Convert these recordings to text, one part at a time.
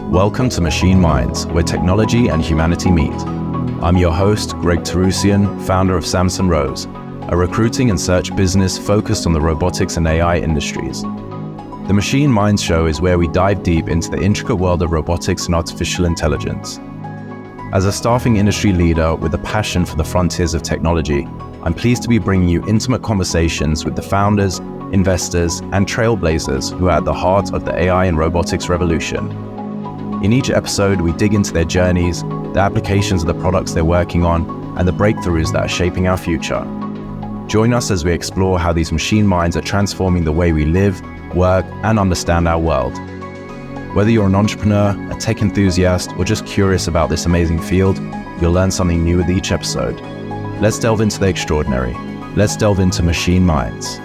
Welcome to Machine Minds, where technology and humanity meet. I'm your host, Greg Terrusian, founder of Samson Rose, a recruiting and search business focused on the robotics and AI industries. The Machine Minds show is where we dive deep into the intricate world of robotics and artificial intelligence. As a staffing industry leader with a passion for the frontiers of technology, I'm pleased to be bringing you intimate conversations with the founders, investors, and trailblazers who are at the heart of the AI and robotics revolution. In each episode, we dig into their journeys, the applications of the products they're working on, and the breakthroughs that are shaping our future. Join us as we explore how these machine minds are transforming the way we live, work, and understand our world. Whether you're an entrepreneur, a tech enthusiast, or just curious about this amazing field, you'll learn something new with each episode. Let's delve into the extraordinary. Let's delve into machine minds.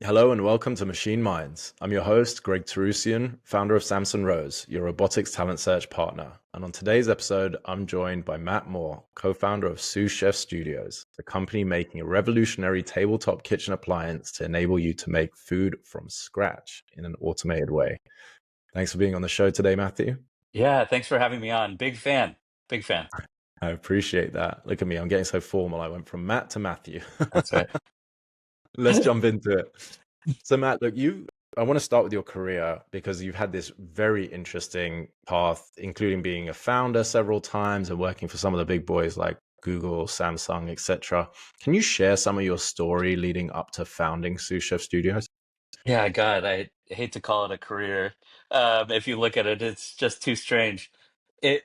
Hello and welcome to Machine Minds. I'm your host, Greg Terrusian, founder of Samson Rose, your robotics talent search partner. And on today's episode, I'm joined by Matt Moore, co-founder of Sous Chef Studios, the company making a revolutionary tabletop kitchen appliance to enable you to make food from scratch in an automated way. Thanks for being on the show today, Matthew. Yeah, thanks for having me on. Big fan. Big fan. I appreciate that. Look at me, I'm getting so formal. I went from Matt to Matthew. That's right. Let's jump into it. So Matt, look, I want to start with your career because you've had this very interesting path, including being a founder several times and working for some of the big boys like Google, Samsung, etc. Can you share some of your story leading up to founding Sous Chef Studios? Yeah, God, I hate to call it a career. If you look at it, it's just too strange. It,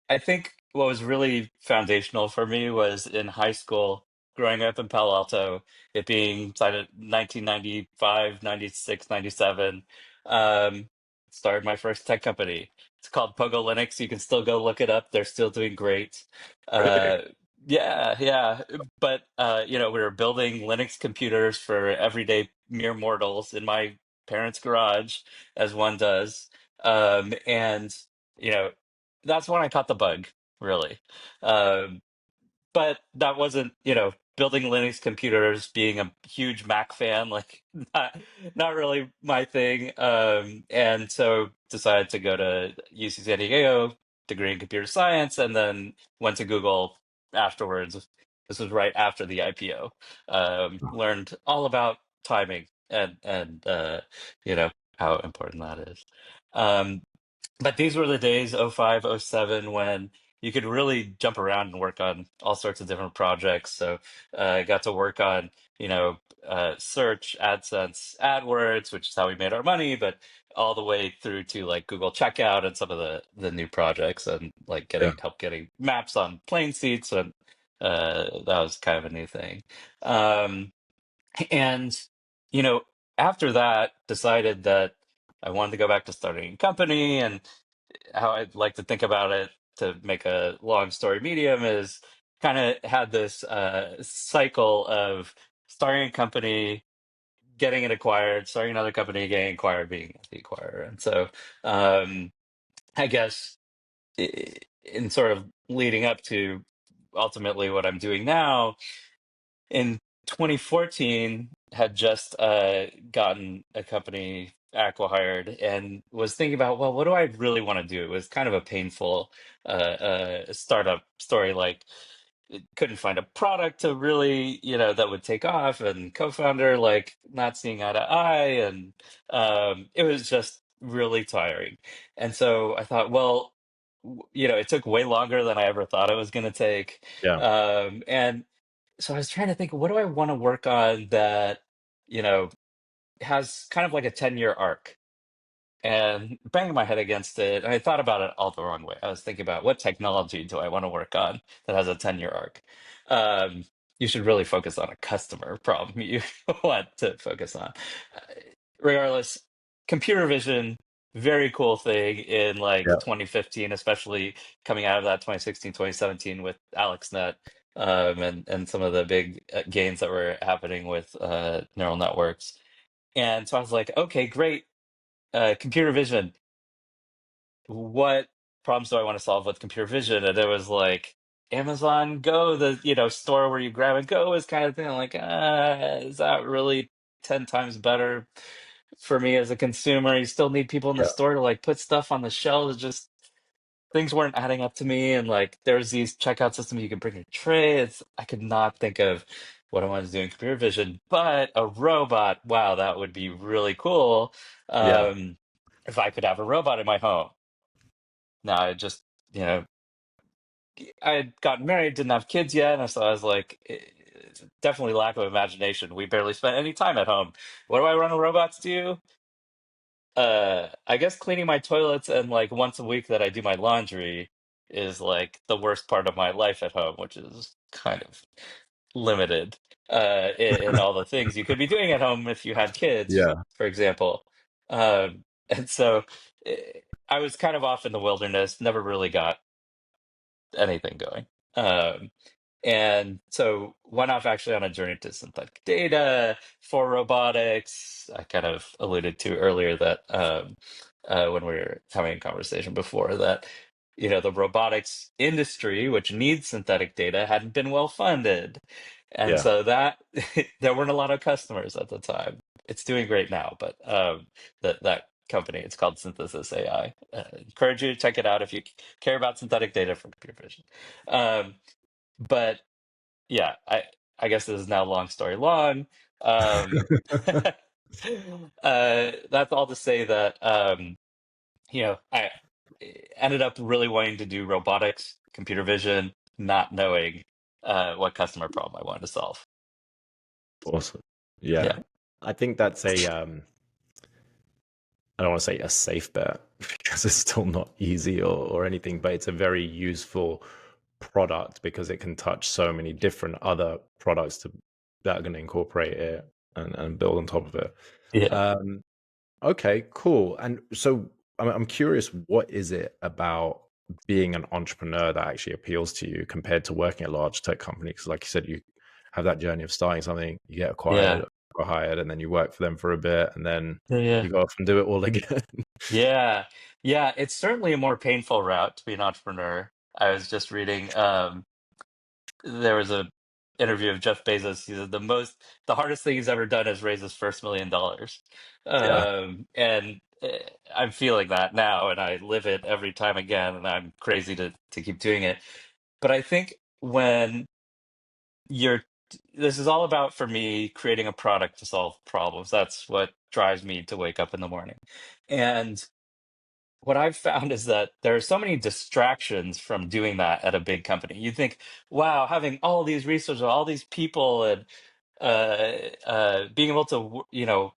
I think what was really foundational for me was in high school, growing up in Palo Alto, it being started 1995, 96, 97. Um, started my first tech company. It's called Pogo Linux. You can still go look it up. They're still doing great. Really? Uh, yeah. But we were building Linux computers for everyday mere mortals in my parents' garage, as one does. And you know, that's when I caught the bug, really. Um, but that wasn't, building Linux computers, being a huge Mac fan, like not really my thing. And so decided to go to UC San Diego, degree in computer science, and then went to Google afterwards. This was right after the IPO. Learned all about timing and how important that is. Um, but these were the days, '05, '07, when you could really jump around and work on all sorts of different projects. So I got to work on, search, AdSense, AdWords, which is how we made our money, but all the way through to like Google Checkout and some of the new projects and like Yeah. getting maps on plane seats. And that was kind of a new thing. Um, and, you know, after that, decided that I wanted to go back to starting a company. And how I'd like to think about it, to make a long story medium, is kind of had this cycle of starting a company, getting it acquired, starting another company, getting acquired, being the acquirer. And so I guess in sort of leading up to ultimately what I'm doing now, in 2014 had just gotten a company acqui-hired and was thinking about, well, what do I really want to do? It was kind of a painful startup story. Like, couldn't find a product to really, that would take off, and co-founder like not seeing eye to eye, and it was just really tiring. And so I thought, well, it took way longer than I ever thought it was going to take. Yeah. And so I was trying to think, what do I want to work on that, you know, has kind of like a 10-year arc, and banging my head against it. And I thought about it all the wrong way. I was thinking about, what technology do I want to work on that has a 10-year arc? Um, you should really focus on a customer problem you want to focus on. Uh, Regardless, computer vision, very cool thing in like Yeah. 2015, especially coming out of that 2016, 2017 with AlexNet, and some of the big gains that were happening with neural networks. And so I was like, okay, great. Computer vision, what problems do I want to solve with computer vision? And it was like Amazon Go, the store where you grab and go is kind of thing. I'm like, is that really 10 times better for me as a consumer. You still need people in the Yeah. store to like put stuff on the shelves. Just things weren't adding up to me. And like there's these checkout systems you can bring your tray. I could not think of what I wanted to do in computer vision, but a robot, wow, that would be really cool. Yeah. Um, if I could have a robot in my home. Now I just, you know, I had gotten married, didn't have kids yet, and so I was like, definitely lack of imagination. We barely spent any time at home. What do I run robots do? I guess cleaning my toilets and like once a week that I do my laundry is like the worst part of my life at home, which is kind of limited in all the things you could be doing at home if you had kids, Yeah. for example. And so eh, I was kind of off in the wilderness, never really got anything going. Um, and so went off actually on a journey to synthetic data for robotics. I kind of alluded to earlier that when we were having a conversation before that, you know, the robotics industry, which needs synthetic data, hadn't been well funded. And Yeah. so that there weren't a lot of customers at the time. It's doing great now, but that company, it's called Synthesis AI. Encourage you to check it out if you care about synthetic data for computer vision. Um, but yeah, I guess this is now long story long. Um, that's all to say that you know, I ended up really wanting to do robotics, computer vision, not knowing what customer problem I wanted to solve. Awesome. Yeah. Yeah, I think that's I don't want to say a safe bet because it's still not easy or anything, but it's a very useful product because it can touch so many different other products that are going to incorporate it and build on top of it. yeah, Um, okay, cool. And so I'm curious, what is it about being an entrepreneur that actually appeals to you compared to working at large tech companies? Because like you said, you have that journey of starting something, you get acquired yeah, or hired, and then you work for them for a bit, and then yeah, yeah, you go off and do it all again. yeah, yeah. It's certainly a more painful route to be an entrepreneur. I was just reading. There was a interview of Jeff Bezos. He said the hardest thing he's ever done is raise his first $1 million. Yeah, And I'm feeling that now, and I live it every time again, and I'm crazy to keep doing it. But I think when you're this is all about for me creating a product to solve problems. That's what drives me to wake up in the morning. And what I've found is that there are so many distractions from doing that at a big company. You think, wow, having all these resources, all these people, and being able to, you know,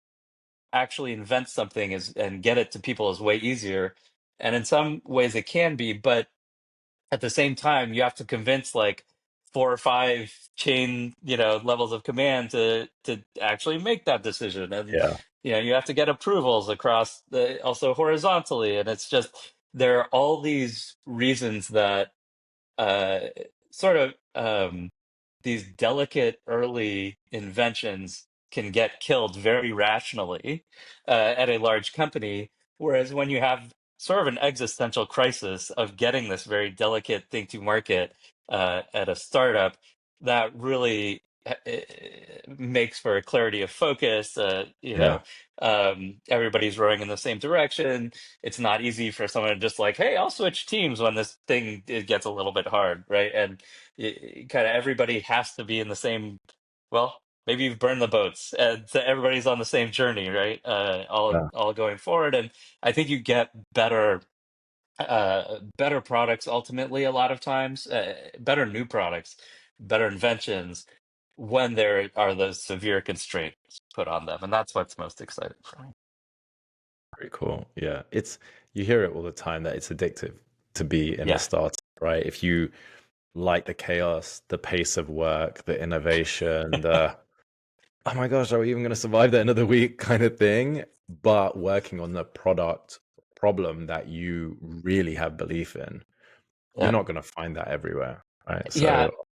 actually invent something is and get it to people is way easier. And in some ways, it can be, but at the same time you have to convince like four or five chain, you know, levels of command to actually make that decision. And yeah, you know, you have to get approvals across the also horizontally, and it's just there are all these reasons that uh sort of these delicate early inventions can get killed very rationally at a large company. Whereas when you have sort of an existential crisis of getting this very delicate thing to market at a startup, that really makes for a clarity of focus. You yeah, know, everybody's rowing in the same direction. It's not easy for someone to just like, hey, I'll switch teams when this thing it gets a little bit hard, right? And kind of everybody has to be in the same, well, maybe you've burned the boats and so everybody's on the same journey, right? yeah, All going forward. And I think you get better products ultimately a lot of times, better new products, better inventions when there are those severe constraints put on them. And that's what's most exciting for me. very cool. Yeah, you hear it all the time that it's addictive to be in a Yeah. startup, right? If you like the chaos, the pace of work, the innovation, the oh my gosh, are we even going to survive the end of the week kind of thing? But working on the product problem that you really have belief in, you're Yeah. not going to find that everywhere, right? Yeah. So,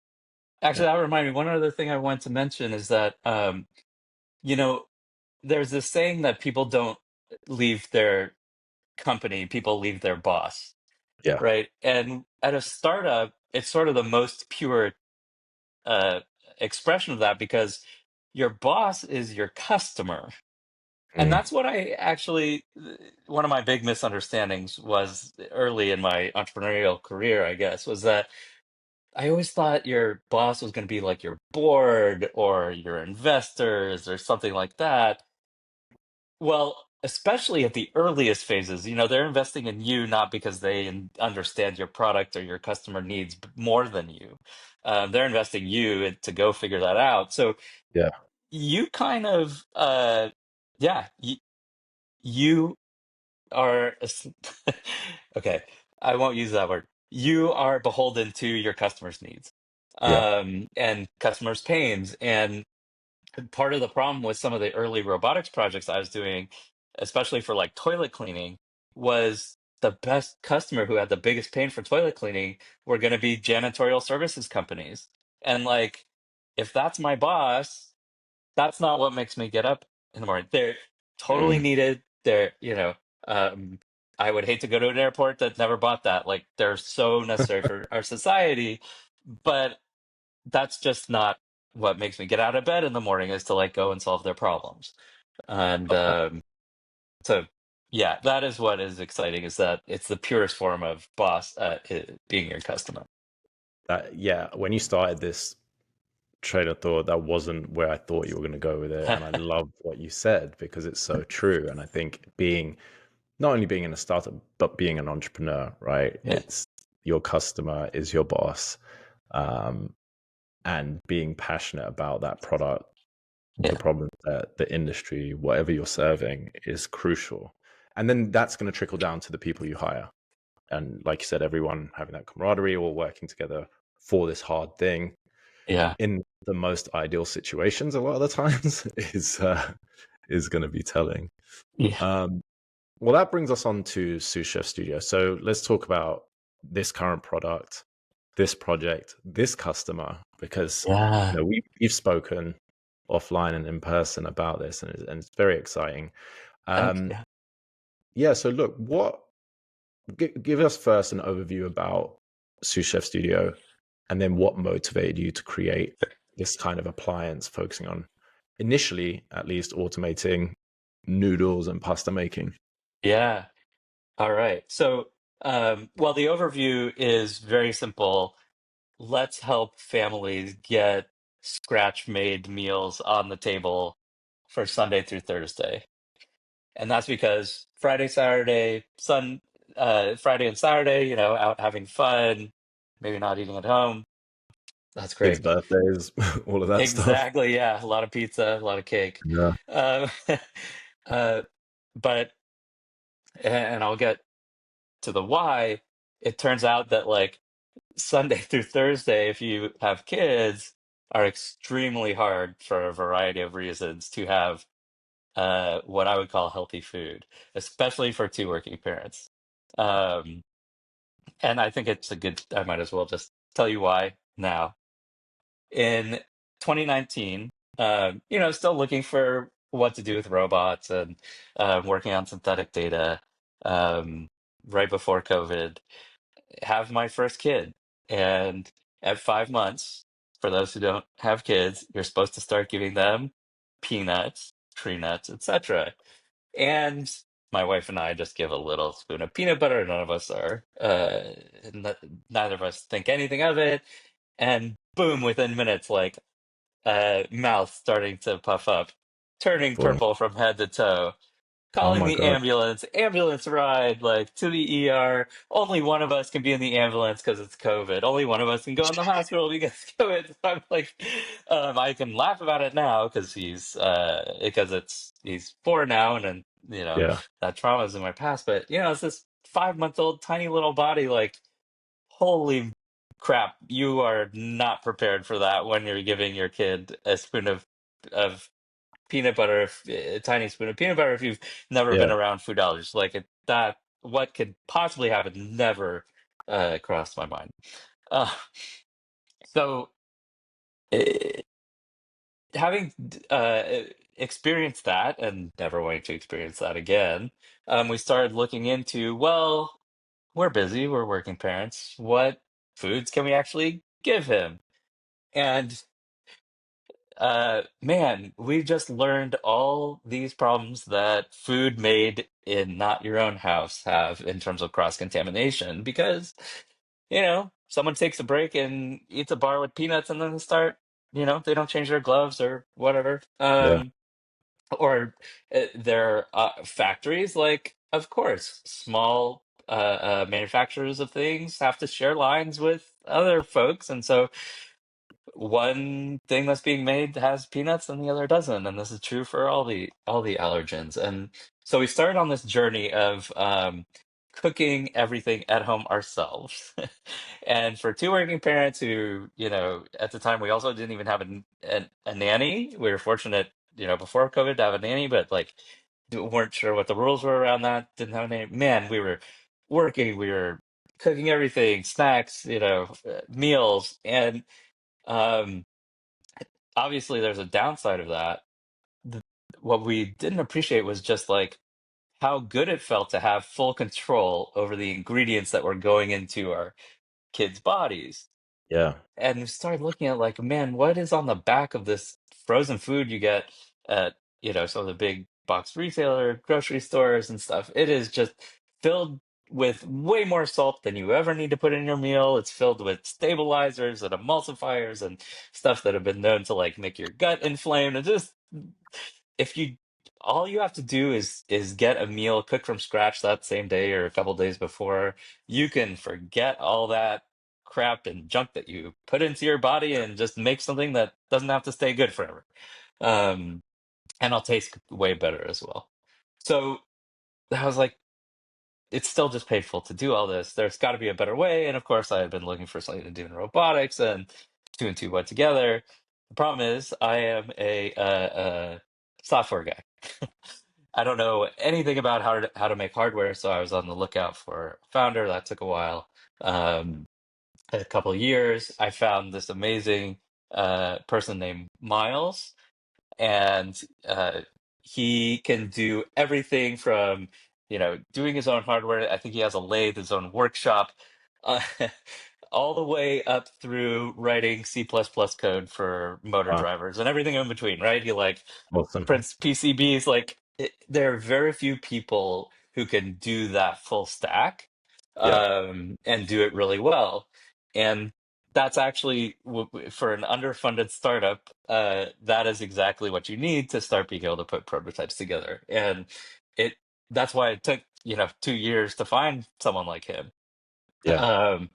Actually, yeah, that reminded me, one other thing I wanted to mention is that, you know, there's this saying that people don't leave their company, people leave their boss, yeah, right? And at a startup, it's sort of the most pure uh, expression of that because your boss is your customer. And Mm, that's what I actually, one of my big misunderstandings was early in my entrepreneurial career, I guess, was that I always thought your boss was going to be like your board or your investors or something like that. Well, especially at the earliest phases, they're investing in you not because they understand your product or your customer needs more than you. They're investing to go figure that out. So yeah, you kind of, yeah, you are, okay, I won't use that word. You are beholden to your customers' needs, yeah, and customers' pains. And part of the problem with some of the early robotics projects I was doing, especially for like toilet cleaning, was the best customer who had the biggest pain for toilet cleaning were going to be janitorial services companies. And like, if that's my boss, that's not what makes me get up in the morning. They're totally mm, needed. Um, I would hate to go to an airport that never bought that. Like, they're so necessary for our society, but that's just not what makes me get out of bed in the morning is to like go and solve their problems. And so, yeah, that is what is exciting is that it's the purest form of boss being your customer. that yeah. When you started this train of thought, that wasn't where I thought you were going to go with it, and I love what you said because it's so true. And I think being not only being in a startup, but being an entrepreneur, right? Yeah, It's your customer is your boss, um, and being passionate about that product, the yeah, problem that the industry, whatever you're serving, is crucial. And then that's going to trickle down to the people you hire. And like you said, everyone having that camaraderie, all working together for this hard thing yeah, in the most ideal situations a lot of the times is going to be telling. yeah, Um, well, that brings us on to Sous Chef Studio. So let's talk about this current product, this project, this customer, because yeah. we've spoken offline and in person about this, and it's very exciting. Thanks. Um, Yeah, yeah. So look, give us first an overview about Sous Chef Studio, and then what motivated you to create this kind of appliance focusing on initially, at least, automating noodles and pasta making. yeah. All right. So, well, the overview is very simple. Let's help families get scratch-made meals on the table for Sunday through Thursday. And that's because Friday and Saturday, out having fun, maybe not eating at home. That's Kids' great. birthdays, all of that stuff. Exactly. Yeah. A lot of pizza, a lot of cake. Yeah. Um, uh, but, and I'll get to the why. It turns out that like Sunday through Thursday, if you have kids, are extremely hard for a variety of reasons to have what I would call healthy food, especially for two working parents. Um, and I think I might as well just tell you why now. In 2019, still looking for what to do with robots and working on synthetic data um, right before COVID, have my first kid. And at 5 months, for those who don't have kids, you're supposed to start giving them peanuts, tree nuts, etc. And my wife and I just give a little spoon of peanut butter. None of us are, neither of us think anything of it. And boom, within minutes, like mouth starting to puff up, turning Boom. purple from head to toe, Oh calling my the God. ambulance ride like to the ER. Only one of us can be in the ambulance because it's COVID. Only one of us can go in the hospital because it's COVID. So I'm like, I can laugh about it now because he's 4 now, and Yeah. that trauma is in my past. But it's this 5 month old tiny little body. Like, holy crap, you are not prepared for that when you're giving your kid a spoon of peanut butter, a tiny spoon of peanut butter, if you've never been Yeah. around food allergies. Like that, what could possibly happen never crossed my mind. Uh, so, uh, having experienced that and never wanting to experience that again, we started looking into, well, we're busy, we're working parents. What foods can we actually give him? And man, we just learned all these problems that food made in not your own house have in terms of cross-contamination because, someone takes a break and eats a bar with peanuts and then they start, they don't change their gloves or whatever. Yeah. Or there are factories, like, of course, small manufacturers of things have to share lines with other folks, and so one thing that's being made has peanuts and the other doesn't, and this is true for all the allergens. And so we started on this journey of cooking everything at home ourselves. And for two working parents who, at the time we also didn't even have a nanny. We were fortunate, before COVID to have a nanny, but like weren't sure what the rules were around that. Didn't have a nanny. Man, we were working, we were cooking everything, snacks, meals, and um, obviously there's a downside of that. Th- What we didn't appreciate was just like how good it felt to have full control over the ingredients that were going into our kids' bodies. Yeah. And we started looking at like, man, what is on the back of this frozen food you get at, some of the big box retailer grocery stores and stuff? It is just filled with way more salt than you ever need to put in your meal. It's filled with stabilizers and emulsifiers and stuff that have been known to like make your gut inflamed. And just if you all you have to do is get a meal cooked from scratch that same day or a couple days before, you can forget all that crap and junk that you put into your body and just make something that doesn't have to stay good forever. Um, and I'll taste way better as well. So I was like, it's still just painful to do all this. There's got to be a better way. And of course, I had been looking for something to do in robotics, and two and two went together. The problem is, I am a software guy. I don't know anything about how to make hardware, so I was on the lookout for a founder. That took a while. Um, a couple of years. I found this amazing person named Miles, and he can do everything from doing his own hardware. I think he has a lathe, his own workshop, uh, all the way up through writing C++ code for motor Wow. drivers and everything in between, right? He like Awesome. prints PCBs. Like there are very few people who can do that full stack, Yeah. and do it really well. And that's actually for an underfunded startup. That is exactly what you need to start being able to put prototypes together. And it that's why it took 2 years to find someone like him. Yeah. Um,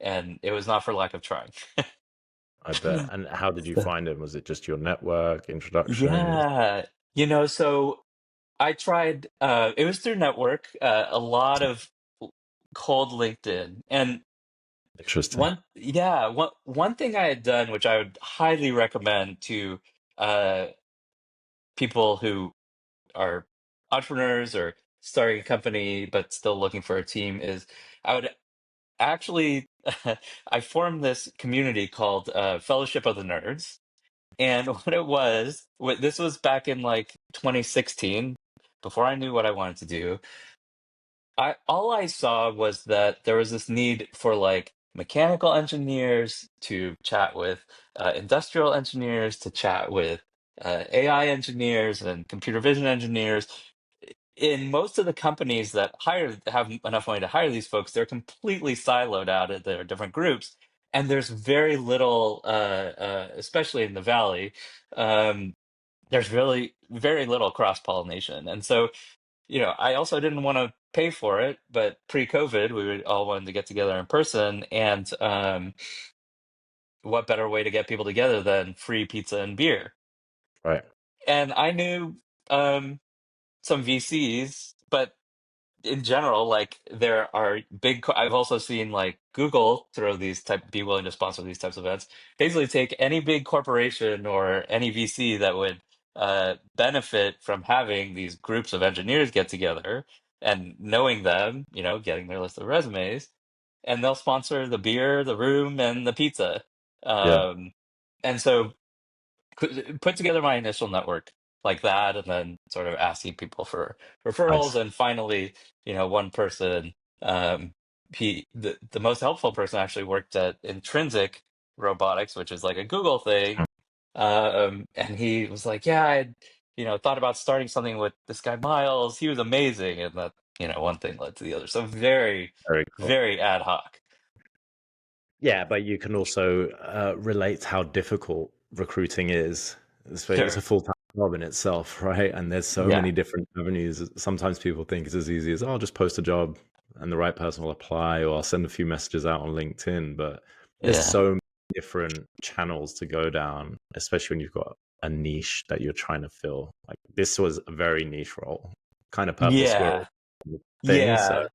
and it was not for lack of trying. I bet. And how did you find him? Was it just your network, introductions? Yeah, so I tried. It was through network. A lot of cold LinkedIn, and Interesting. one thing I had done, which I would highly recommend to uh, people who are entrepreneurs or starting a company but still looking for a team, is I would actually I formed this community called Fellowship of the Nerds. And this was back in like 2016, before I knew what I wanted to do. All I saw was that there was this need for like mechanical engineers to chat with industrial engineers, to chat with AI engineers and computer vision engineers. In most of the companies that have enough money to hire these folks, they're completely siloed out at their different groups, and there's very little, especially in the valley. Um, there's really very little cross pollination, and so I also didn't want to pay for it, but pre-COVID, we would all wanted to get together in person, and what better way to get people together than free pizza and beer? Right. And I knew some VCs, but in general, like there are I've also seen like Google be willing to sponsor these types of events. Basically, take any big corporation or any VC that would benefit from having these groups of engineers get together and knowing them, getting their list of resumes, and they'll sponsor the beer, the room, and the pizza. Yeah. Um, and so put together my initial network like that, and then sort of asking people for referrals. Nice. And finally, one person, the most helpful person, actually worked at Intrinsic Robotics, which is like a Google thing. And he was like, yeah, I, thought about starting something with this guy Miles. He was amazing. And that, one thing led to the other. So very, Very cool. very ad hoc. Yeah, but you can also relate how difficult recruiting is. It's a Sure. full-time job in itself, right? And there's so Yeah. many different avenues. Sometimes people think it's as easy as, oh, I'll just post a job and the right person will apply, or I'll send a few messages out on LinkedIn. But there's Yeah. so many different channels to go down, especially when you've got a niche that you're trying to fill. Like this was a very niche role, kind of purple Yeah. squirrel thing. So Yeah.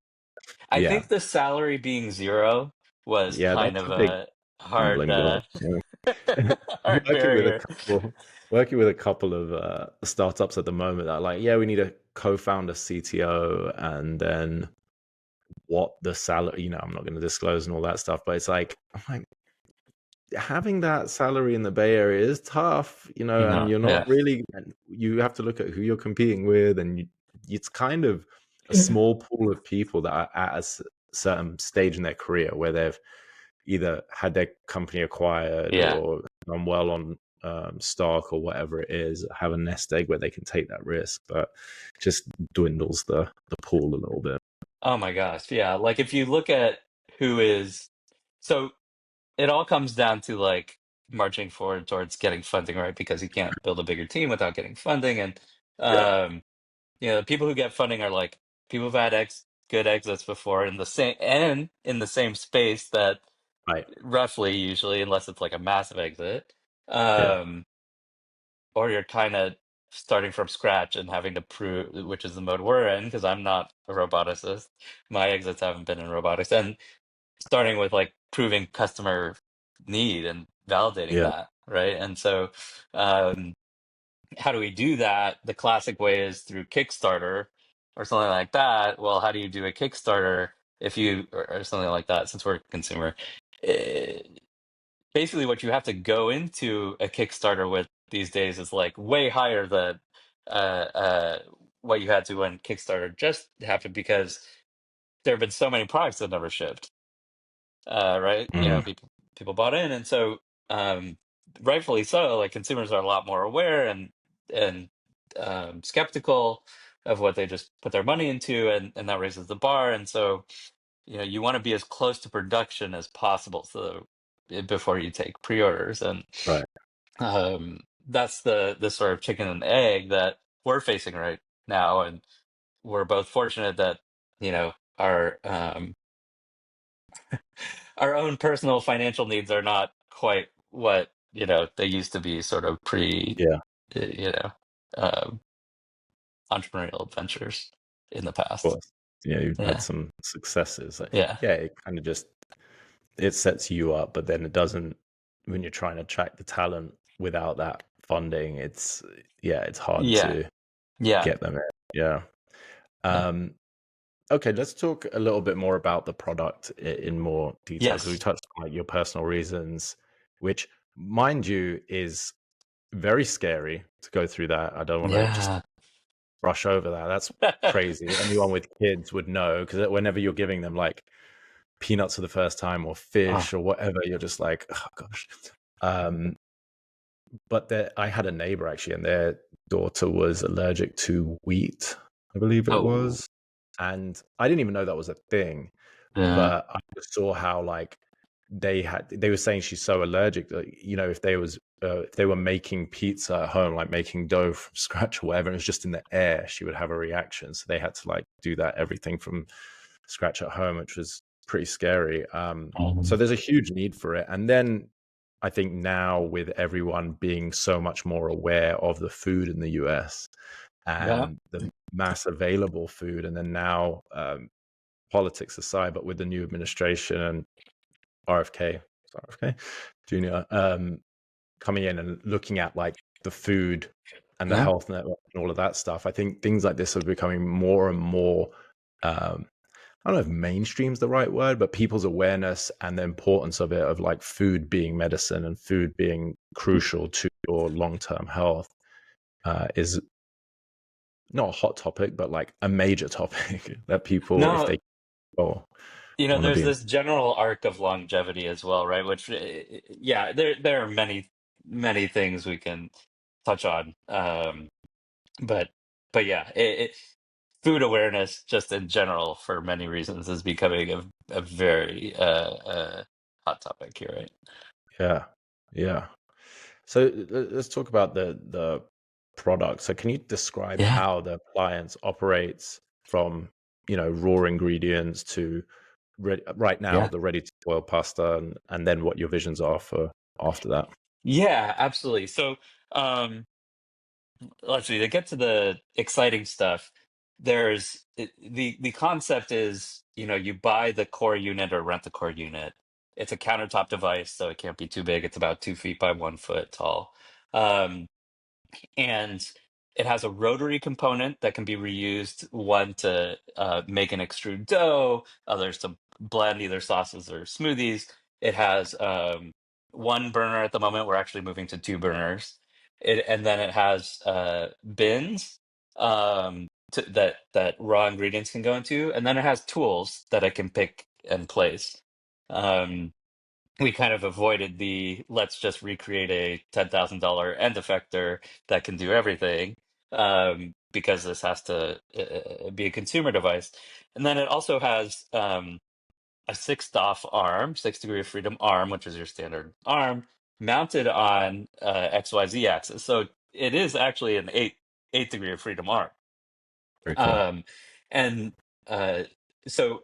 I yeah, think the salary being zero was yeah, kind that's of a big a hard, stumbling block. Yeah. hard working with a barrier. couple working with a couple of startups at the moment that are like, yeah, we need a co-founder, CTO, and then what the salary, I'm not going to disclose and all that stuff, but it's like, I'm like, having that salary in the Bay Area is tough, and No, you're not yeah. really, and you have to look at who you're competing with, and it's kind of a small pool of people that are at a certain stage in their career where they've either had their company acquired Yeah. or done well on stock or whatever it is, have a nest egg where they can take that risk, but just dwindles the pool a little bit. Oh my gosh. Yeah. Like if you look at who is, so it all comes down to like marching forward towards getting funding, right? Because you can't build a bigger team without getting funding. And, Yeah. the people who get funding are like people who've had good exits before in the same space that Right. roughly usually, unless it's like a massive exit. Yeah. Um, or you're kind of starting from scratch and having to prove, which is the mode we're in, because I'm not a roboticist. My exits haven't been in robotics, and starting with like proving customer need and validating Yeah. that, right? And so, um, how do we do that? The classic way is through Kickstarter or something like that. Well, how do you do a Kickstarter if you or something like that? Since we're a consumer, Eh, basically what you have to go into a Kickstarter with these days is like way higher than what you had to when Kickstarter just happened, because there have been so many products that never shipped. Right? Mm, People bought in, and so um, rightfully so. Like consumers are a lot more aware and skeptical of what they just put their money into, and that raises the bar. And so you want to be as close to production as possible, so before you take pre-orders. And right. that's the sort of chicken and egg that we're facing right now. And we're both fortunate that our own personal financial needs are not quite what they used to be, sort of pre Yeah. you know um, entrepreneurial adventures in the Of past. course. Yeah, you've had Yeah, some successes. Like, yeah, yeah, it kind of just it sets you up, but then it doesn't when you're trying to attract the talent without that funding, it's hard yeah, to yeah, get them in. Yeah. yeah. Um, Okay, let's talk a little bit more about the product in more detail because we Yes, touched on like your personal reasons, which, mind you, is very scary to go through that. I don't want to just yeah. brush over that. That's crazy. Anyone with kids would know because whenever you're giving them like peanuts for the first time or Oh, fish or whatever, you're just like, oh gosh. Um, but I had a neighbor actually, and their daughter was allergic to wheat, I believe it oh, was, and I didn't even know that was a thing. yeah. But I just saw how like they were saying she's so allergic that if they were making pizza at home, like making dough from scratch or whatever, and it was just in the air, she would have a reaction. So they had to like do that everything from scratch at home, which was pretty scary. So there's a huge need for it. And then I think now with everyone being so much more aware of the food in the US Yeah. and the mass available food, and then now politics aside, but with the new administration and RFK, RFK Jr. Coming in and looking at like the food and the Yeah. health network and all of that stuff, I think things like this are becoming more and more. Um, I don't know if mainstream's the right word, but people's awareness and the importance of it, of like food being medicine and food being crucial to your long-term health, is not a hot topic, but like a major topic that people, if No, they oh, want to there's be in. this general arc of longevity as well, right? Which, yeah, there are many. many things we can touch on. But but yeah, food awareness just in general for many reasons is becoming a very hot topic here, right? Yeah. Yeah. So let's talk about the product. So can you describe Yeah. how the appliance operates from, raw ingredients to right now Yeah. the ready to boil pasta, and then what your visions are for after that? Yeah, absolutely. So, let's see, to get to the exciting stuff, the concept is, you buy the core unit or rent the core unit. It's a countertop device, so it can't be too big. It's about 2 feet by 1 foot tall. Um, and it has a rotary component that can be reused, one to make an extrude dough, others to blend either sauces or smoothies. It has one burner at the moment. We're actually moving to two burners. And then it has bins that raw ingredients can go into, and then it has tools that I can pick and place. Um, we kind of avoided the let's just recreate a $10,000 end effector that can do everything, because this has to be a consumer device. And then it also has a 6 DOF arm, 6 degree of freedom arm, which is your standard arm, mounted on XYZ axis. So it is actually an eight degree of freedom arm. Very cool. Um, and uh, so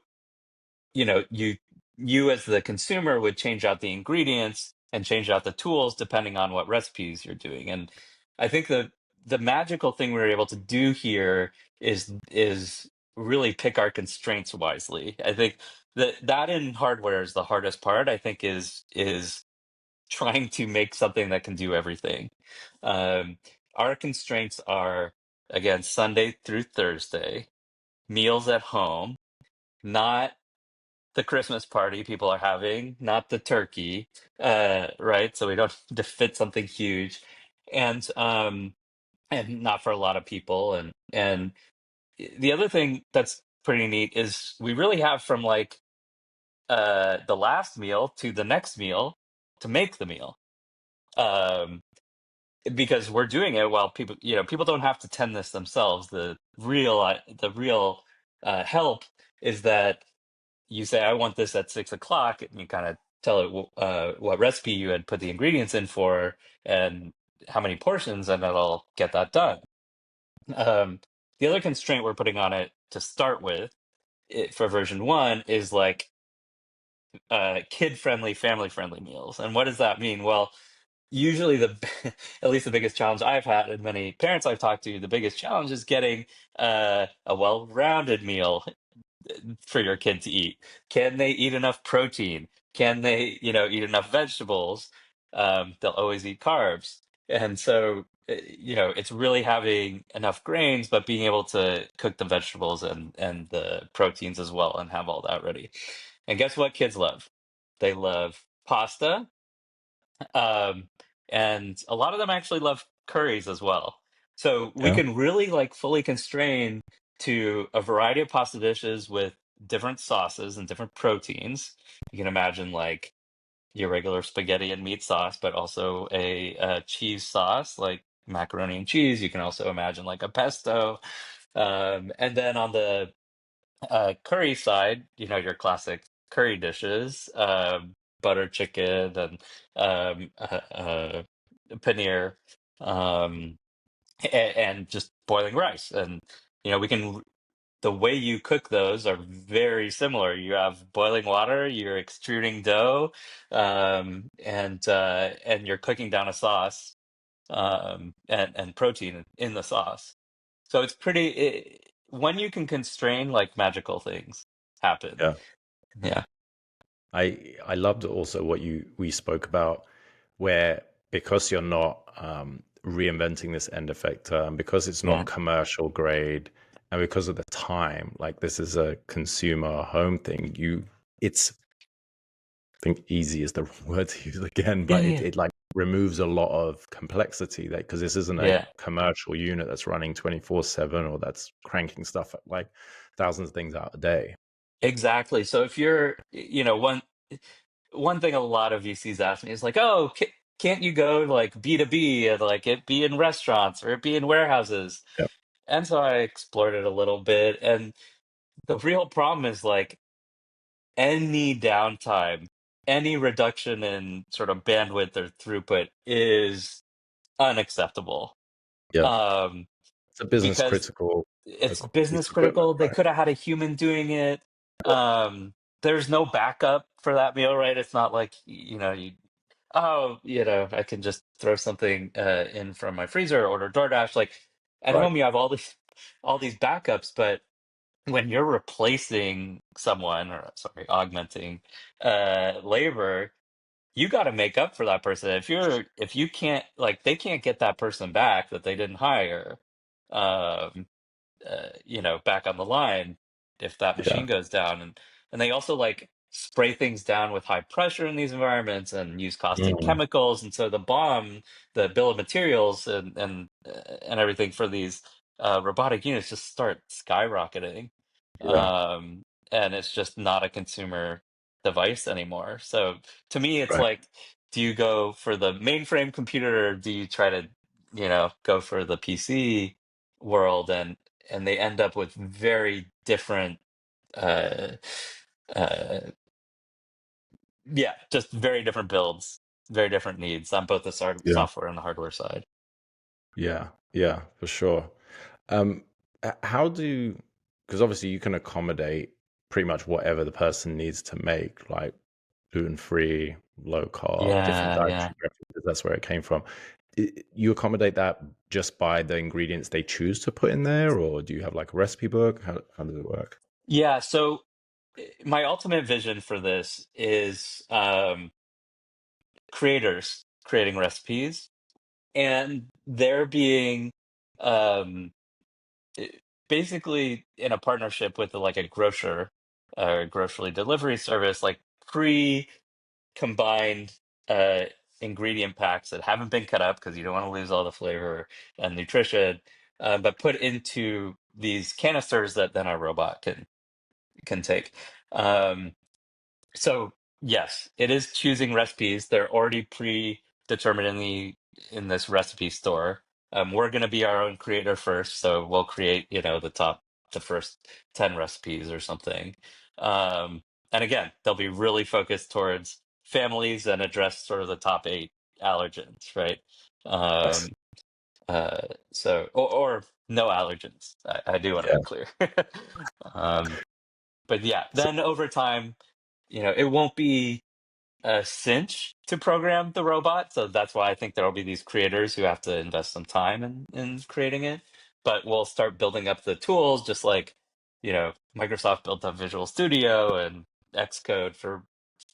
you as the consumer would change out the ingredients and change out the tools depending on what recipes you're doing. And I think the magical thing we were able to do here is really pick our constraints wisely. I think that in hardware is the hardest part. I think is trying to make something that can do everything. um, our constraints are, again, Sunday through Thursday, meals at home, not the Christmas party people are having, not the turkey, right? So we don't need to fit something huge, and not for a lot of people. And the other thing that's pretty neat is we really have from like the last meal to the next meal to make the meal. Um, because we're doing it while people don't have to tend this themselves. The real help is that you say, I want this at 6 o'clock, and you kind of tell it what recipe you had put the ingredients in for and how many portions, and it'll get that done. Um, the other constraint we're putting on it to start with, for version one, is like kid-friendly, family-friendly meals. And what does that mean? Well, usually at least the biggest challenge I've had, and many parents I've talked to, the biggest challenge is getting a well-rounded meal for your kid to eat. Can they eat enough protein? Can they, eat enough vegetables? They'll always eat carbs. And so, it's really having enough grains, but being able to cook the vegetables and the proteins as well and have all that ready. And guess what kids love? They love pasta, um, and a lot of them actually love curries as well. So we Yeah. can really like fully constrain to a variety of pasta dishes with different sauces and different proteins. You can imagine like your regular spaghetti and meat sauce, but also a cheese sauce like macaroni and cheese. You can also imagine like a pesto. And then on the curry side, your classic curry dishes, butter chicken and paneer, um, and just boiling rice. And we can the way you cook those are very similar. You have boiling water, you're extruding dough, and you're cooking down a sauce, and protein in the sauce. So it's when you can constrain, like magical things happen. Yeah. Yeah. I loved also what we spoke about, where because you're not reinventing this end effector, and because it's Yeah. not commercial grade, and because of the time, like this is a consumer home thing, it's, I think easy is the word to use again, Yeah. but it, Yeah. it like removes a lot of complexity there, because this isn't a Yeah. commercial unit that's running 24/7 or that's cranking stuff at like thousands of things out a day. Exactly. So if you're, one thing a lot of VCs ask me is like, oh, can't you go like B2B and like it be in restaurants or it be in warehouses? Yeah. And so I explored it a little bit. And the real problem is like any downtime, any reduction in sort of bandwidth or throughput is unacceptable. Yeah. Um, It's a business because critical it's piece business of equipment, critical. They right? could have had a human doing it. Yeah. There's no backup for that meal, right? It's not like, I can just throw something in from my freezer or order DoorDash. Like at Right. home, you have all these backups, but when you're replacing someone, or sorry, augmenting labor, you got to make up for that person. If you can't, like, they can't get that person back that they didn't hire. Um, back on the line if that Yeah. machine goes down. And they also like spray things down with high pressure in these environments and use caustic Mm. chemicals. And so the bill of materials and everything for these robotic units just start skyrocketing. Yeah. Um, and it's just not a consumer device anymore. So to me, it's Right. like, do you go for the mainframe computer or do you try to, go for the PC world? And they end up with very different uh uh yeah, just very different builds, very different needs on both the Yeah. software and the hardware side. Yeah. Yeah, for sure. Um, how do, because obviously you can accommodate pretty much whatever the person needs to make, like gluten-free, low carb, different Yeah, yeah. dietary preferences. That's where it came from. You accommodate that just by the ingredients they choose to put in there, or do you have like a recipe book? How does it work? Yeah, so my ultimate vision for this is creators creating recipes and there being um i- basically in a partnership with like a grocer or grocery delivery service, like pre-combined uh ingredient packs that haven't been cut up because you don't want to lose all the flavor and nutrition, but put into these canisters that then our robot can take. um so yes, it is choosing recipes. They're already predetermined in this recipe store. We're going to be our own creator first, so we'll create, the first 10 recipes or something. Um, and again, they'll be really focused towards families and address sort of the top 8 allergens, right? That's Um, uh, or no allergens. I do want to yeah. be clear. um, but yeah, So, then over time, it won't be a cinch to program the robot. So that's why I think there'll be these creators who have to invest some time in creating it. But we'll start building up the tools, just like, Microsoft built up Visual Studio and Xcode for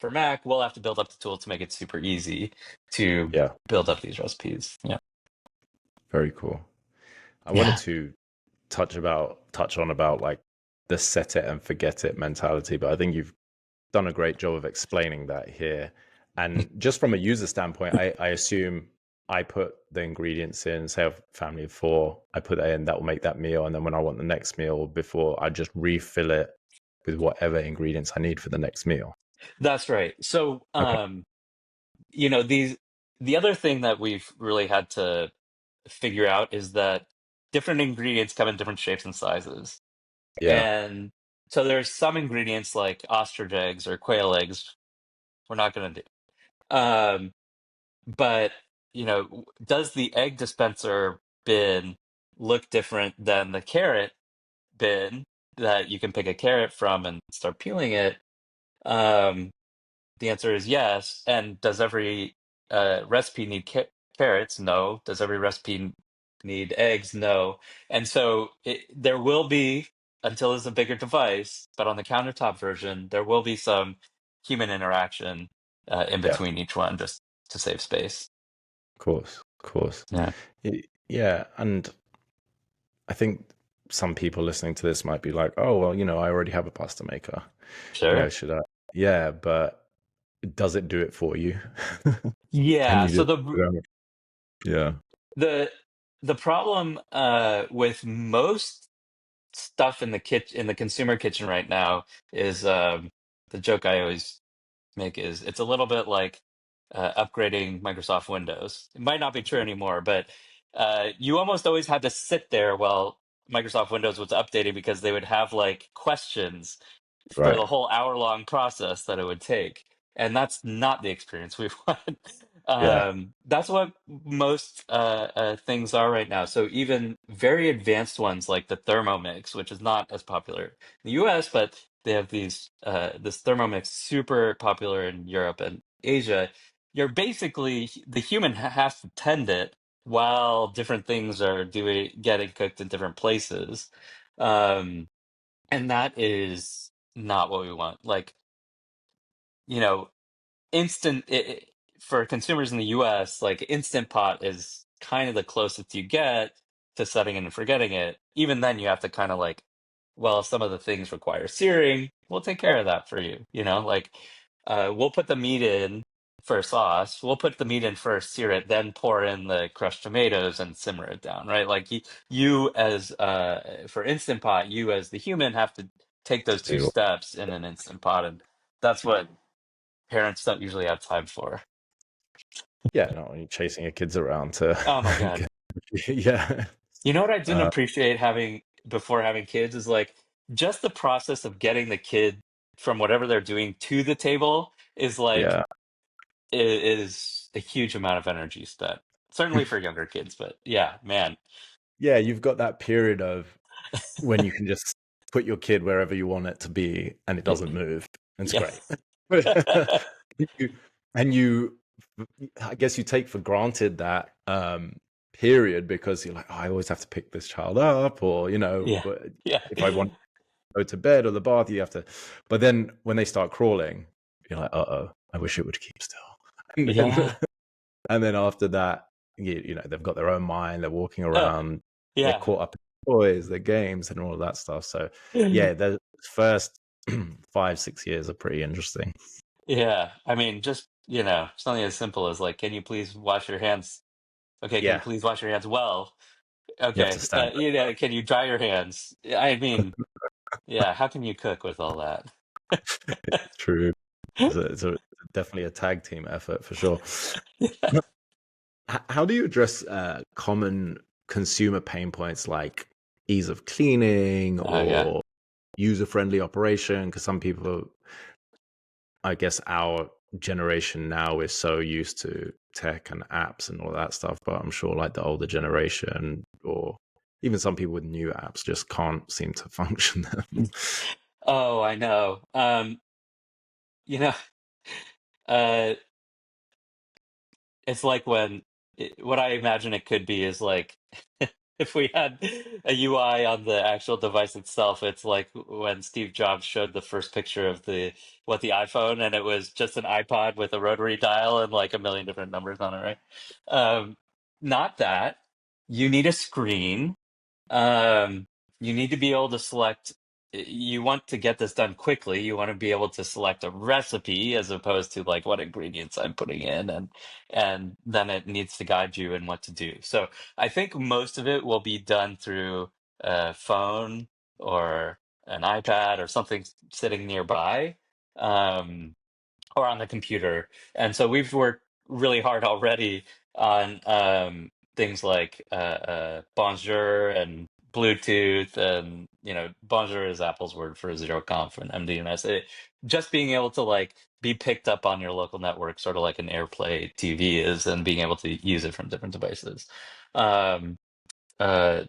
Mac. We'll have to build up the tool to make it super easy to yeah, build up these recipes. Yeah. very cool. I wanted Yeah. to touch on about like the set it and forget it mentality, but I think you've done a great job of explaining that here. And just from a user standpoint, I assume I put the ingredients in, say a family of 4, I put that in, that will make that meal. And then when I want the next meal before, I just refill it with whatever ingredients I need for the next meal. That's right. So, Okay. the other thing that we've really had to figure out is that different ingredients come in different shapes and sizes. Yeah. And so there's some ingredients like ostrich eggs or quail eggs we're not going to do. But, does the egg dispenser bin look different than the carrot bin that you can pick a carrot from and start peeling it? Um, the answer is yes. And does every recipe need carrots? No. Does every recipe need eggs? No. And so there will be, until it's a bigger device, but on the countertop version, there will be some human interaction in Yeah. between each one just to save space. Of course. Of course. Yeah, Yeah. And I think some people listening to this might be like, oh, well, I already have a pasta maker. sure. Should I? Yeah, but does it do it for you? Can Yeah. you So just the program it? Yeah. the the problem with most stuff in the kitchen, in the consumer kitchen right now, is the joke I always make is it's a little bit like upgrading Microsoft Windows. It might not be true anymore, but you almost always had to sit there while Microsoft Windows was updating because they would have like questions for the Right. whole hour-long process that it would take. And that's not the experience we want. Yeah. That's what most things are right now. So even very advanced ones like the Thermomix, which is not as popular in the US, but they have this Thermomix super popular in Europe and Asia. You're basically the human has to tend it while different things are doing getting cooked in different places. Um, and that is not what we want. Like, you know, for consumers in the US, like Instant Pot is kind of the closest you get to setting it and forgetting it. Even then, you have to kind of like, well, if some of the things require searing, we'll take care of that for you. Like we'll put the meat in for sauce. We'll put the meat in first, sear it, then pour in the crushed tomatoes and simmer it down, right? Like you as for Instant Pot, you as the human have to take those two Do- steps in an Instant Pot, and that's what parents don't usually have time for. Yeah, not when you're chasing your kids around to Oh my God. get, yeah. You know what I didn't Uh, appreciate having before having kids is like just the process of getting the kid from whatever they're doing to the table is like yeah. is a huge amount of energy spent. Certainly for younger kids, but yeah, man. Yeah, you've got that period of when you can just put your kid wherever you want it to be and it doesn't move. It's Yeah. great. You- and you, I guess you take for granted that period because you're like, oh, I always have to pick this child up, or Yeah. Yeah. if I want to go to bed or the bath, you have to. But then when they start crawling, you're like, uh-oh, I wish it would keep still. And then, Yeah. and then after that, they've got their own mind. They're walking Uh, around. They're yeah. caught up in toys, their games, and all of that stuff. So, yeah, the first 5, 6 years are pretty interesting. Yeah. I mean, just, something as simple as like, can you please wash your hands? Okay, can you Yeah, please wash your hands well? you have to Okay, stand. can you dry your hands? I mean, yeah, how can you cook with all that? It's true. It's definitely a tag team effort for sure. How do you address common consumer pain points like ease of cleaning Oh yeah. or user-friendly operation? Because some people, I guess our generation now is so used to tech and apps and all that stuff, but I'm sure like the older generation or even some people with new apps just can't seem to function them. Oh, I know. You know, uh, it's like what I imagine it could be is like if we had a UI on the actual device itself, it's like when Steve Jobs showed the first picture of the iPhone, and it was just an iPod with a rotary dial and like a million different numbers on it, right? Um, Not that. You need a screen. Um, you need to be able to select. You want to get this done quickly. You want to be able to select a recipe as opposed to like what ingredients I'm putting in, and then it needs to guide you in what to do. So I think most of it will be done through a phone or an iPad or something sitting nearby. Um, or on the computer. And so we've worked really hard already on things like Bonjour and Bluetooth, and Bonjour is Apple's word for zero conf and MDNS. Just being able to like be picked up on your local network, sort of like an AirPlay TV is, and being able to use it from different devices. Um, uh,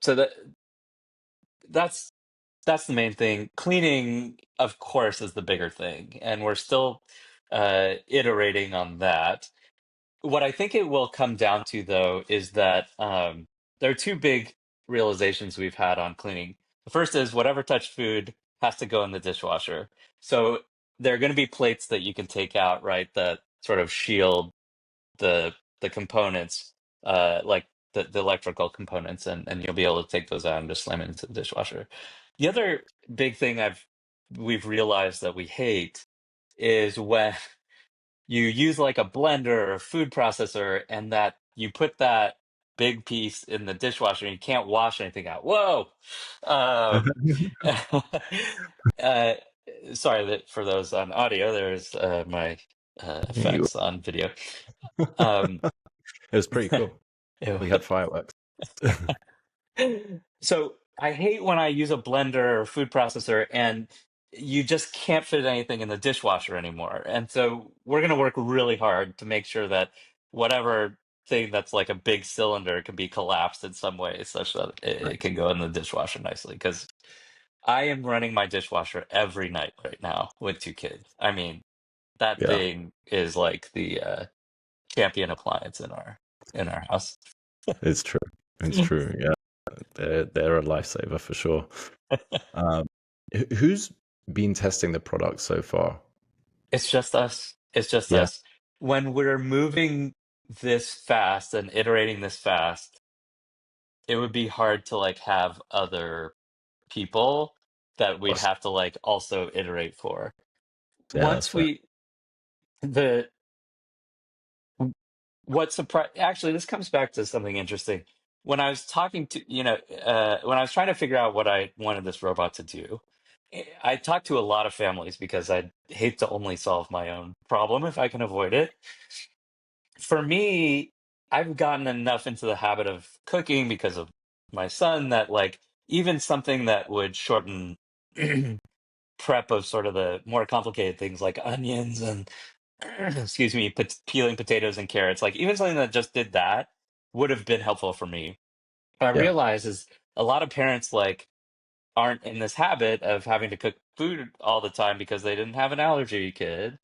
so that's that's the main thing. Cleaning, of course, is the bigger thing, and we're still iterating on that. What I think it will come down to, though, is that there are two big realizations we've had on cleaning. The first is whatever touched food has to go in the dishwasher. So there are going to be plates that you can take out, right, that sort of shield the components, like the electrical components, and you'll be able to take those out and just slam it into the dishwasher. The other big thing we've realized that we hate is when you use like a blender or a food processor and that you put that big piece in the dishwasher and you can't wash anything out. Whoa! Um, uh, Sorry that for those on audio. There's my You, effects on video. Um, it was pretty cool. it We had fireworks. So I hate when I use a blender or food processor and you just can't fit anything in the dishwasher anymore. And so we're going to work really hard to make sure that whatever thing that's like a big cylinder can be collapsed in some way such that it Nice. can go in the dishwasher nicely. Because I am running my dishwasher every night right now with two kids. I mean, that Yeah, thing is like the champion appliance in our house. it's true. It's true. Yeah, they're a lifesaver for sure. Um, who's been testing the product so far? It's just us. It's just Yeah, us. When we're moving this fast and iterating this fast, it would be hard to like have other people that we'd us. have to like also iterate for. Yeah, that's Once fair. we the what surprised actually this comes back to something interesting. When I was talking to when I was trying to figure out what I wanted this robot to do, I talked to a lot of families because I hate to only solve my own problem if I can avoid it. For me, I've gotten enough into the habit of cooking because of my son that like even something that would shorten prep of sort of the more complicated things like onions and excuse me, peeling potatoes and carrots, like even something that just did that would have been helpful for me. What I Yeah, realize is a lot of parents like aren't in this habit of having to cook food all the time because they didn't have an allergy kid.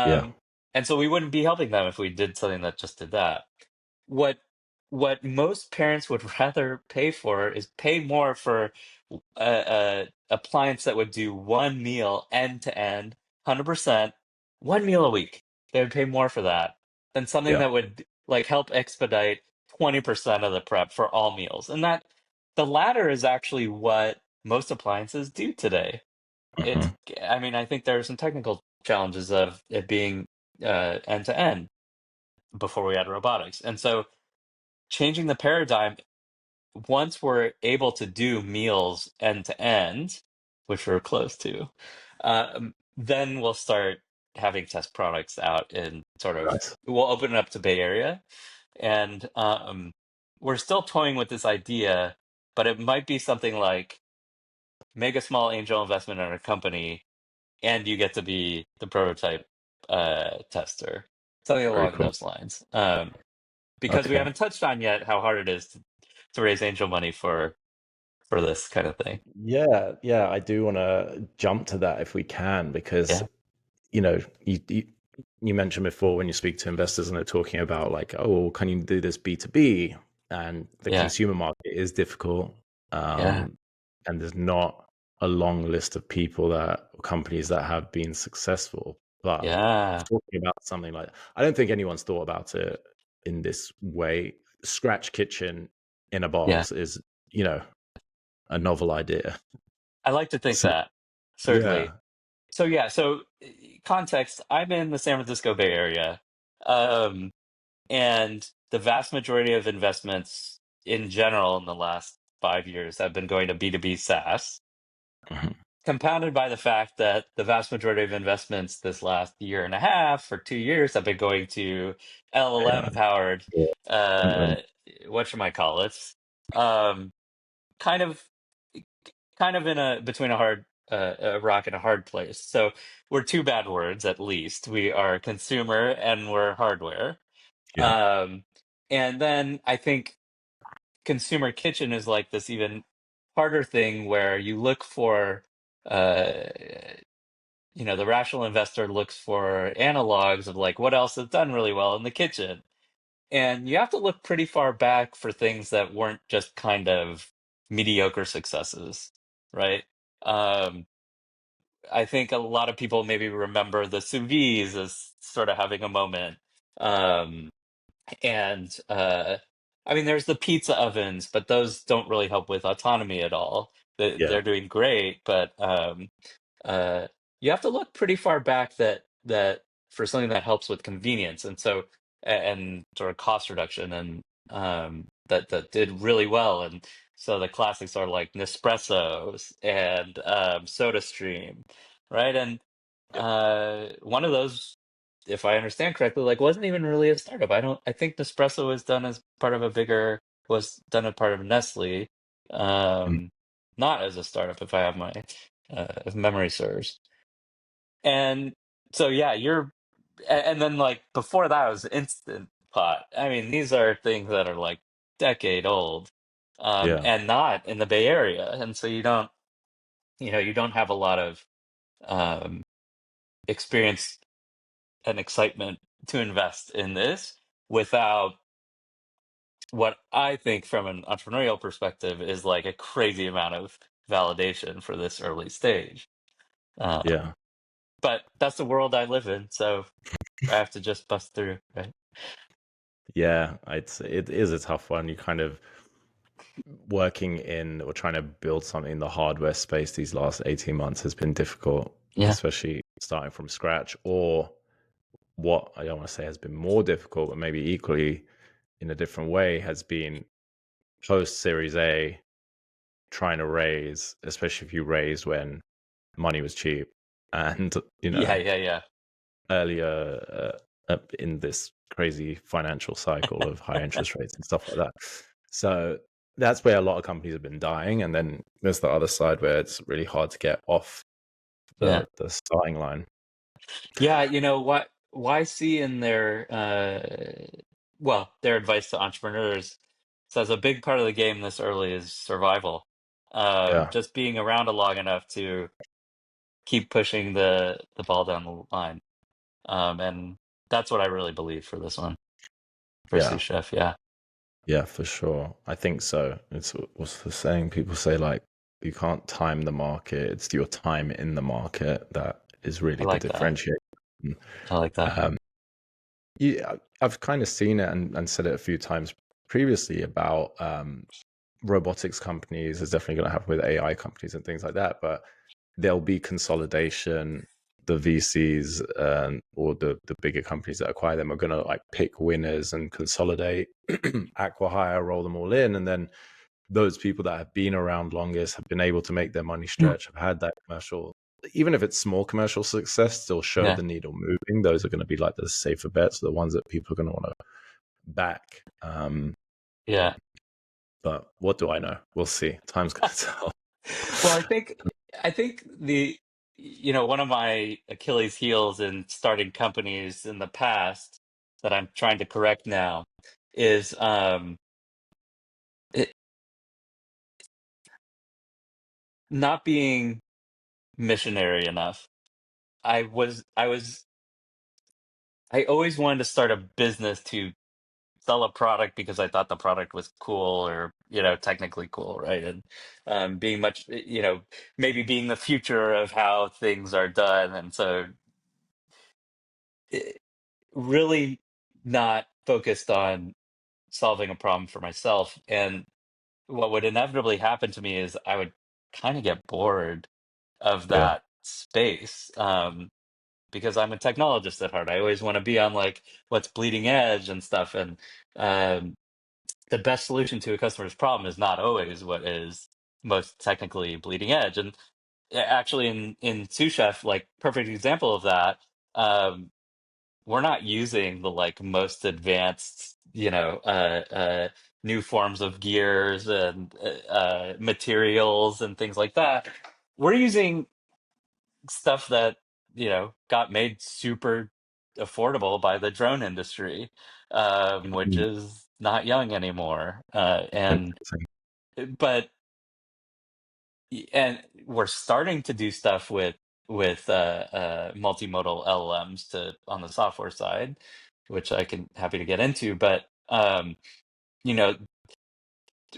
yeah, Um, and so we wouldn't be helping them if we did something that just did that. What what most parents would rather pay for is pay more for a appliance that would do one meal end to end, 100%, one meal a week. They would pay more for that than something yeah. that would like help expedite 20% of the prep for all meals. And that the latter is actually what most appliances do today. It's, Hmm. I mean, I think there are some technical challenges of it being end to end before we had robotics. And so changing the paradigm, once we're able to do meals end to end, which we're close to, then we'll start having test products out in sort of, Nice. we'll open it up to Bay Area. And we're still toying with this idea, but it might be something like make a small angel investment in a company and you get to be the prototype tester, something Very along cool. those lines. Because we Okay. haven't touched on yet how hard it is to raise angel money for this kind of thing. Yeah, yeah, I do want to jump to that if we can, because Yeah, you mentioned before when you speak to investors and they're talking about like, oh, well, can you do this B2B? And the yeah, consumer market is difficult. yeah, Um, and there's not a long list of people that companies that have been successful. But yeah, talking about something like, I don't think anyone's thought about it in this way. Scratch kitchen in a yeah. box is, you know, a novel idea. I like to think So that, certainly. yeah. So yeah, so context, I'm in the San Francisco Bay Area. Um, and the vast majority of investments in general in the last 5 years have been going to B2B SaaS, Mhm. compounded by the fact that the vast majority of investments this last year and a half or 2 years have been going to Yeah. LLM powered Yeah. uh whatchamacallits. Um kind of kind of in a between a rock and a hard place. So we're two bad words at least. We are consumer and we're hardware. Yeah. Um and then I think consumer kitchen is like this even harder thing where you look for uh the rational investor looks for analogs of like what else has done really well in the kitchen. And you have to look pretty far back for things that weren't just kind of mediocre successes, right? Um, I think a lot of people maybe remember the sous vides as sort of having a moment. Um, and I mean, there's the pizza ovens, but those don't really help with autonomy at all. Yeah. They're doing great, but uh, you have to look pretty far back that for something that helps with convenience, and so and sort of cost reduction, and that did really well. And so the classics are like Nespresso's and SodaStream, right? And one of those. if I understand correctly, like wasn't even really a startup. I think Nespresso was done as part of a bigger, was done as part of Nestle, Mm. um, not as a startup, if I have my if memory serves. And so yeah, and then like before that was Instant Pot. I mean, these are things that are like decade old, Yeah, and not in the Bay Area, and so you don't have a lot of um, experience and excitement to invest in this without what I think from an entrepreneurial perspective is like a crazy amount of validation for this early stage. yeah, Um, but that's the world I live in, so I have to just bust through, right? yeah. It is a tough one. You kind of working in or trying to build something in the hardware space these last 18 months has been difficult, Yeah, especially starting from scratch, or what I don't want to say has been more difficult, but maybe equally in a different way has been post Series A trying to raise, especially if you raised when money was cheap and, yeah, yeah, yeah, earlier in this crazy financial cycle of high interest rates and stuff like that. So that's where a lot of companies have been dying. And then there's the other side where it's really hard to get off yeah, the starting line. yeah. You know what? YC in their well, their advice to entrepreneurs says a big part of the game this early is survival. Yeah. Just being around long enough to keep pushing the ball down the line. And that's what I really believe for this one, for Yeah. Sous Chef. Yeah, Yeah, for sure. I think so. It's what's the saying? People say like you can't time the market. It's your time in the market that is I really the like that. differentiator. I like that. Um, yeah, I've kind of seen it and said it a few times previously about robotics companies is definitely going to happen with AI companies and things like that. But there'll be consolidation. The VCs or the bigger companies that acquire them are going to like pick winners and consolidate, acquire, roll them all in, and then those people that have been around longest have been able to make their money Mm. stretch, have had that commercial, even if it's small commercial success, still show Yeah, the needle moving. Those are going to be like the safer bets, the ones that people are going to want to back. yeah. But what do I know? We'll see. Time's going to tell. Well, I think one of my Achilles heels in starting companies in the past that I'm trying to correct now is it not being missionary enough. I always wanted to start a business to sell a product because I thought the product was cool or, technically cool, right? And being much, maybe being the future of how things are done. And so it, really not focused on solving a problem for myself. And what would inevitably happen to me is I would kind of get bored of Yeah. that space. Because I'm a technologist at heart. I always want to be on like what's bleeding edge and stuff. And um, the best solution to a customer's problem is not always what is most technically bleeding edge. And actually, in Sous Chef, like perfect example of that, we're not using the like most advanced, new forms of gears and materials and things like that. We're using stuff that got made super affordable by the drone industry, which Mm, is not young anymore. And interesting. but and we're starting to do stuff with multimodal LLMs to on the software side, which I can happy to get into. But you know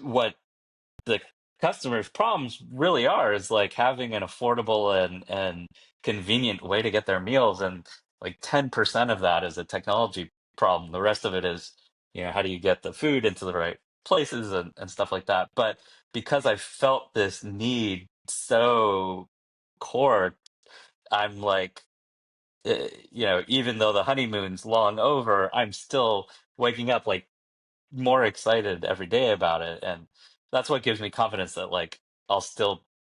what the customers' problems really are is like having an affordable and convenient way to get their meals, and like 10% of that is a technology problem. The rest of it is, how do you get the food into the right places and stuff like that. But because I felt this need so core, I'm like, even though the honeymoon's long over, I'm still waking up like more excited every day about it, and that's what gives me confidence that like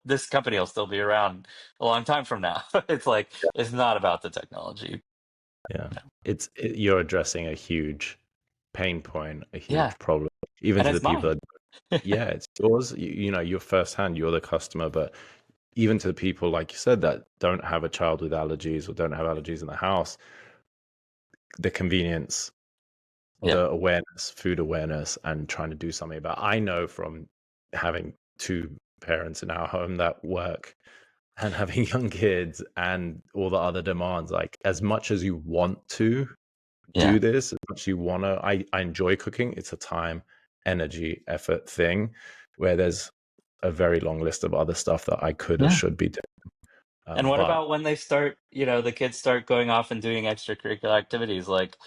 this company will still be around a long time from now. It's like it's not about the technology. Yeah. You're addressing a huge pain point, a Yeah, huge problem, even and to the it's people mine. that, yeah, it's yours. You're firsthand, you're the customer, but even to the people, like you said, that don't have a child with allergies or don't have allergies in the house, the convenience, Yeah, the awareness, food awareness, and trying to do something about. I know from having two parents in our home that work and having young kids and all the other demands, like as much as you want to yeah, do this, as much as you want to, I enjoy cooking. It's a time, energy, effort thing where there's a very long list of other stuff that I could or yeah. should be doing. And what But about when they start, the kids start going off and doing extracurricular activities? Like,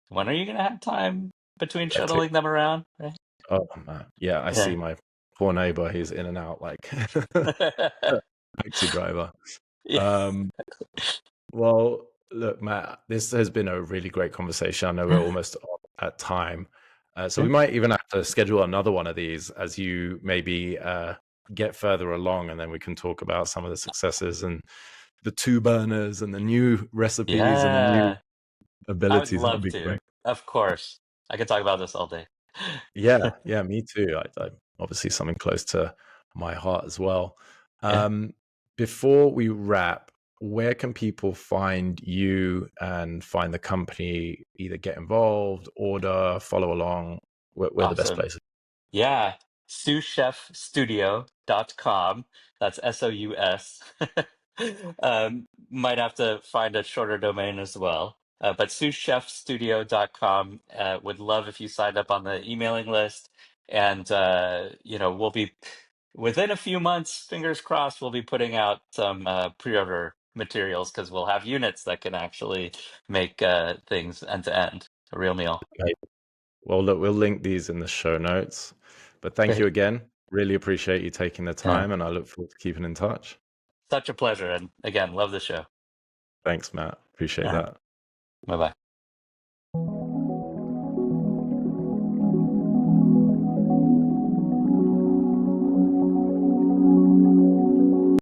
when are you gonna have time between I take, shuttling them around? Right? oh man, yeah, I see Yeah. my poor neighbor. He's in and out like taxi driver. Yeah. Um, Well, look, Matt, this has been a really great conversation. I know we're almost at time. So we Yeah. might even have to schedule another one of these as you maybe get further along, and then we can talk about some of the successes and the two burners and the new recipes and the new Yeah. I would abilities. That would love be to. great. Of course. I could talk about this all day. Yeah, yeah, me too. Obviously something close to my heart as well. Yeah. Um, Before we wrap, where can people find you and find the company? Either get involved, order, follow along. Where the best Awesome. places? Yeah. souschefstudio.com. That's SOUS. Might have to find a shorter domain as well. But souschefstudio.com. Would love if you signed up on the emailing list. And, we'll be within a few months, fingers crossed, we'll be putting out some pre-order materials because we'll have units that can actually make things end to end, a real meal. Okay. Well, look, we'll link these in the show notes. But thank you Great. again. Really appreciate you taking the Yeah. time, and I look forward to keeping in touch. Such a pleasure. And again, love the show. Thanks, Matt. Appreciate Uh-huh. that. Bye bye.